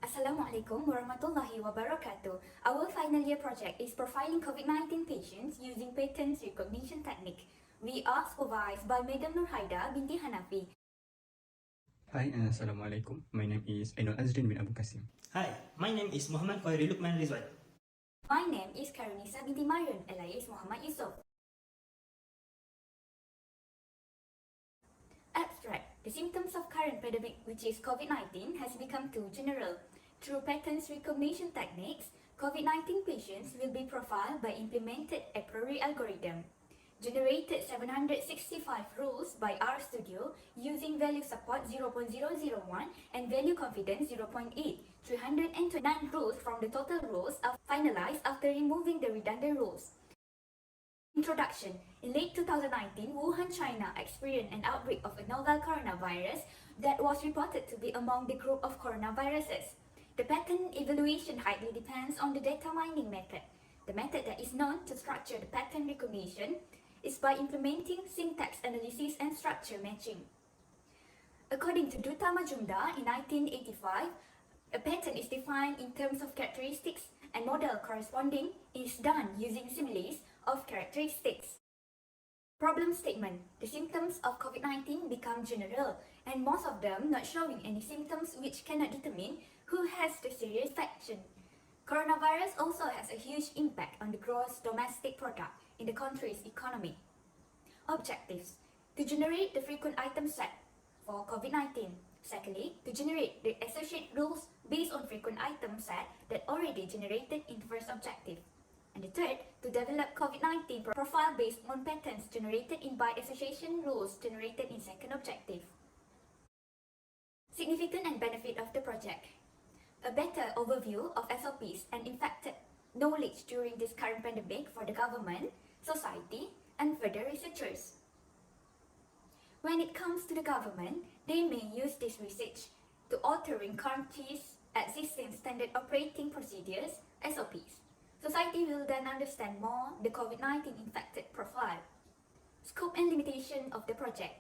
Assalamualaikum warahmatullahi wabarakatuh. Our final year project is profiling COVID-19 patients using patterns recognition technique. We are supervised by Madam Nur Haidar Binti Hanafi. Hi, Assalamualaikum. My name is Ainul Azrin bin Abu Kasim. Hi, my name is Mohd Qhoiril Luqman Rizuan. My name is Khairunnisa Binti Marion, alias Muhammad Yusof. Abstract. The symptoms of current pandemic, which is COVID-19, has become too general. Through patterns recognition techniques, COVID-19 patients will be profiled by implemented a priori algorithm. Generated 765 rules by RStudio using value support 0.001 and value confidence 0.8. 329 rules from the total rules are finalized after removing the redundant rules. Introduction. In late 2019, Wuhan, China experienced an outbreak of a novel coronavirus that was reported to be among the group of coronaviruses. The pattern evaluation highly depends on the data mining method. The method that is known to structure the pattern recognition is by implementing syntax analysis and structure matching. According to Duta Majumdar in 1985, a pattern is defined in terms of characteristics and model corresponding is done using similes of characteristics. Problem statement. The symptoms of COVID-19 become general and most of them not showing any symptoms which cannot determine who has the serious infection. Coronavirus also has a huge impact on the gross domestic product in the country's economy. Objectives. To generate the frequent item set for COVID-19. Secondly, to generate the associate rules based on frequent item set that already generated in the first objective. And the third, to develop COVID-19 profile based on patterns generated in by association rules generated in second objective. Significance and benefit of the project. A better overview of SOPs and infected knowledge during this current pandemic for the government, society, and further researchers. When it comes to the government, they may use this research to altering countries' existing standard operating procedures, SOPs. Society will then understand more the COVID-19 infected profile. Scope and limitation of the project.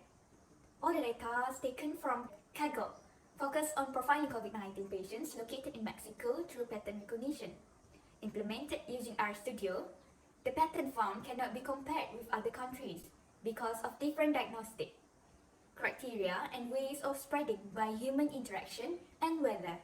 All the data taken from Kaggle focus on profiling COVID-19 patients located in Mexico through pattern recognition. Implemented using RStudio, the pattern found cannot be compared with other countries because of different diagnostic criteria and ways of spreading by human interaction and weather.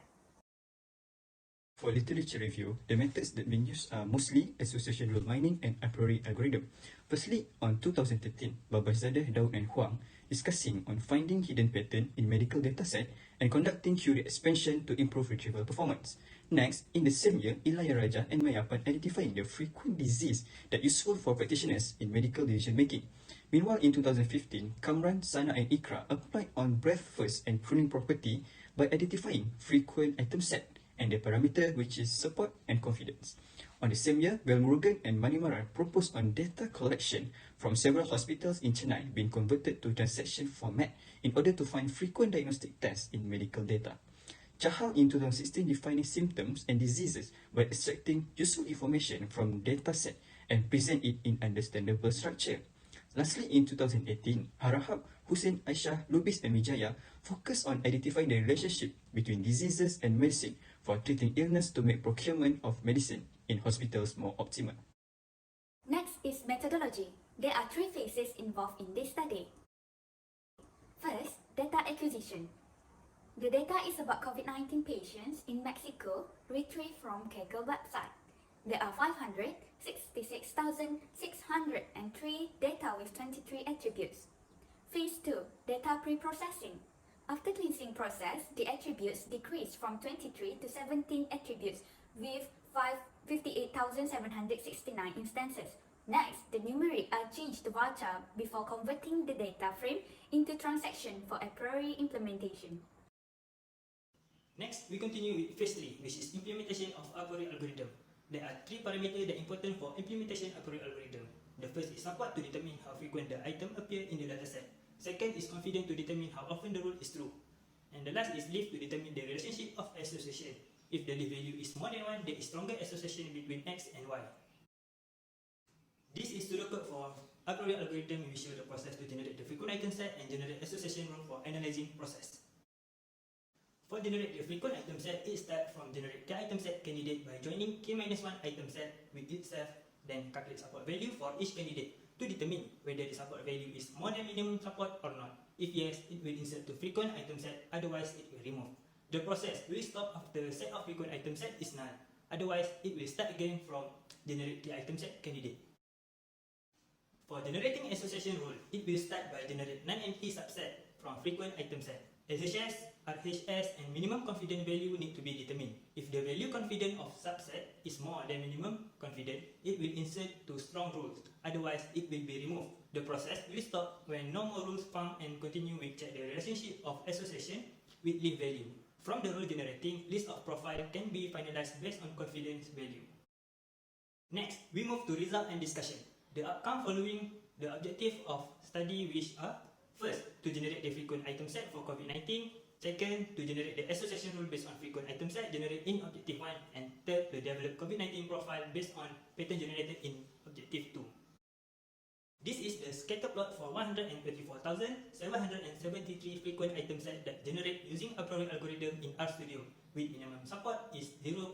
For literature review, the methods that been used are mostly association rule mining and a priori algorithm. Firstly, on 2013, Babazadah, Daud and Huang discussing on finding hidden pattern in medical dataset and conducting query expansion to improve retrieval performance. Next, in the same year, Ilaya Raja and Mayapan identifying the frequent disease that useful for practitioners in medical decision making. Meanwhile, in 2015, Kamran, Sana and Ikra applied on breadth first and pruning property by identifying frequent item set and the parameter which is support and confidence. On the same year, Velmurugan and Manimaran proposed on data collection from several hospitals in Chennai being converted to transaction format in order to find frequent diagnostic tests in medical data. Chahal in 2016 defining symptoms and diseases by extracting useful information from data set and present it in understandable structure. Lastly, in 2018, Harahap, Hussein, Aisyah, Lubis and Wijaya focused on identifying the relationship between diseases and medicine for treating illness to make procurement of medicine in hospitals more optimal. Next is methodology. There are three phases involved in this study. First, data acquisition. The data is about COVID-19 patients in Mexico retrieved from Kaggle website. There are 566,603 data with 23 attributes. Phase 2, data pre-processing. After cleansing process, the attributes decreased from 23 to 17 attributes with 58,769 instances. Next, the numeric are changed to varchar before converting the data frame into transaction for a priori implementation. Next, we continue with phase 3, which is implementation of a priori algorithm. There are three parameters that are important for implementation of a priori algorithm. The first is support to determine how frequent the item appear in the dataset. Second is confidence to determine how often the rule is true. And the last is leaf to determine the relationship of association. If the leaf value is more than 1, there is stronger association between X and Y. This is pseudocode for a priori algorithm which show the process to generate the frequent item set and generate association rule for analyzing process. For generate the frequent item set, it starts from generate k item set candidate by joining k-1 item set with itself, then calculate support value for each candidate to determine whether the support value is more than minimum support or not. If yes, it will insert to frequent item set, otherwise it will remove. The process will stop after set of frequent item set is null, otherwise it will start again from generate k item set candidate. For generating association rule, it will start by generate non-empty subset from frequent item set. SHS, RHS, and minimum confidence value need to be determined. If the value confidence of subset is more than minimum confidence, it will insert to strong rules, otherwise it will be removed. The process will stop when no more rules found and continue with check the relationship of association with leaf value. From the rule generating, list of profile can be finalized based on confidence value. Next, we move to result and discussion. The outcome following the objective of study which are: first, to generate the frequent item set for COVID-19. Second, to generate the association rule based on frequent item set generated in objective 1. And third, to develop COVID-19 profile based on pattern generated in objective 2. This is the scatter plot for 124,773 frequent item set that generate using a priori algorithm in RStudio with minimum support is 0.1.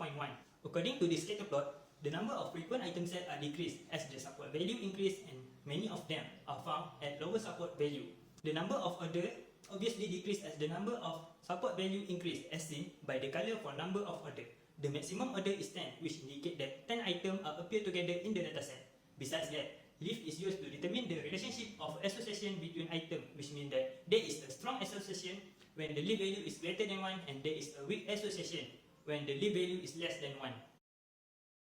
According to this scatter plot, the number of frequent item set are decreased as the support value increase and many of them are found at lower support value. The number of order obviously decreased as the number of support value increase as seen by the color for number of order. The maximum order is 10, which indicate that 10 items are appear together in the dataset. Besides that, leaf is used to determine the relationship of association between items, which means that there is a strong association when the leaf value is greater than 1 and there is a weak association when the leaf value is less than 1.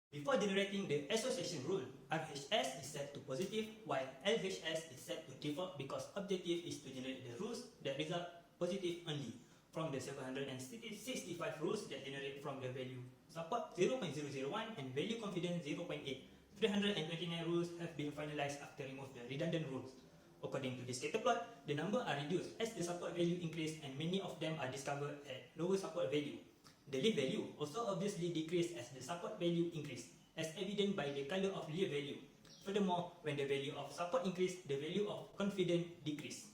Before generating the association rule, RHS is set to positive while LHS is set to default because objective is to generate the rules that result positive only. From the 765 rules that generate from the value support 0.001 and value confidence 0.8, 329 rules have been finalized after remove the redundant rules. According to this scatter plot, the number are reduced as the support value increase and many of them are discovered at lower support value. The leaf value also obviously decreased as the support value increased, as evident by the color of leaf value. Furthermore, when the value of support increased, the value of confidence decreased.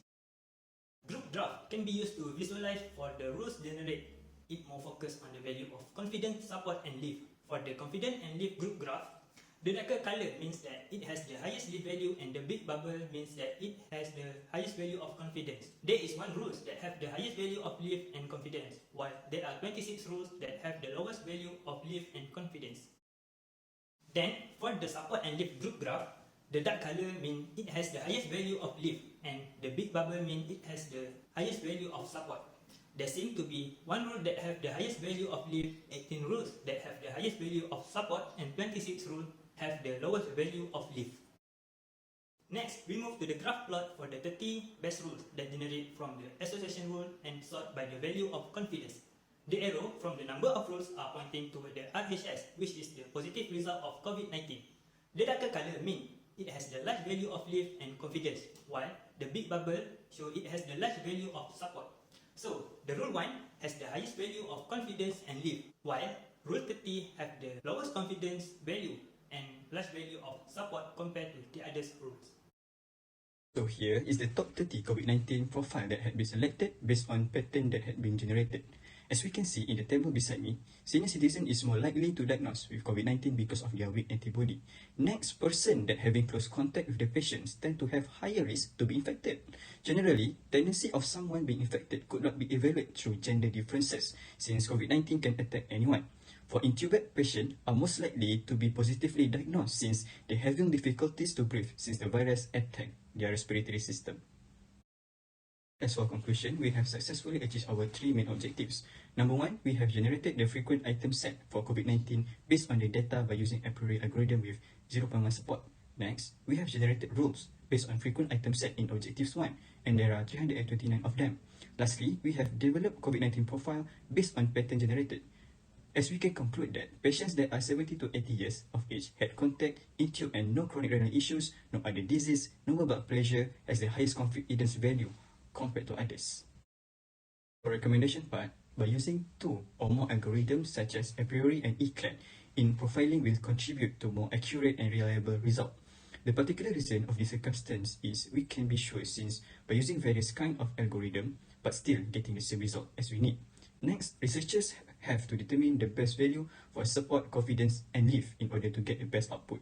Group graph can be used to visualize for the rules generate. It more focused on the value of confidence, support, and leaf. For the confidence and leaf group graph, the darker color means that it has the highest leaf value and the big bubble means that it has the highest value of confidence. There is one rules that have the highest value of leaf and confidence, while there are 26 rules that have the lowest value of leaf and confidence. Then, for the support and leaf group graph, the dark color means it has the highest value of leaf and the big bubble means it has the highest value of support. There seem to be one rule that have the highest value of leaf, 18 rules that have the highest value of support, and 26 rules have the lowest value of leaf. Next, we move to the graph plot for the 30 best rules that generate from the association rule and sort by the value of confidence. The arrow from the number of rules are pointing toward the RHS, which is the positive result of COVID-19. The darker color means it has the large value of leaf and confidence, while the big bubble show it has the large value of support. So, the rule 1 has the highest value of confidence and leaf, while rule 30 have the lowest confidence value and large value of support compared to the other rules. So here is the top 30 COVID-19 profile that had been selected based on pattern that had been generated. As we can see in the table beside me, senior citizen is more likely to diagnose with COVID-19 because of their weak antibody. Next, person that having close contact with the patients tend to have higher risk to be infected. Generally, tendency of someone being infected could not be evaluated through gender differences since COVID-19 can attack anyone. For intubated patients are most likely to be positively diagnosed since they having difficulties to breathe since the virus attacked their respiratory system. As for conclusion, we have successfully achieved our 3 main objectives. Number 1, we have generated the frequent item set for COVID-19 based on the data by using a priori algorithm with 0.1 support. Next, we have generated rules based on frequent item set in objectives 1, and there are 329 of them. Lastly, we have developed COVID-19 profile based on pattern generated. As we can conclude that patients that are 70 to 80 years of age had contact, intube, and no chronic renal issues, no other disease, no blood pressure has the highest confidence value compared to others. For recommendation part, by using 2 or more algorithms such as a priori and ECLAD in profiling will contribute to more accurate and reliable result. The particular reason of this circumstance is we can be sure since by using various kind of algorithm but still getting the same result as we need. Next, researchers have to determine the best value for support, confidence and lift in order to get the best output.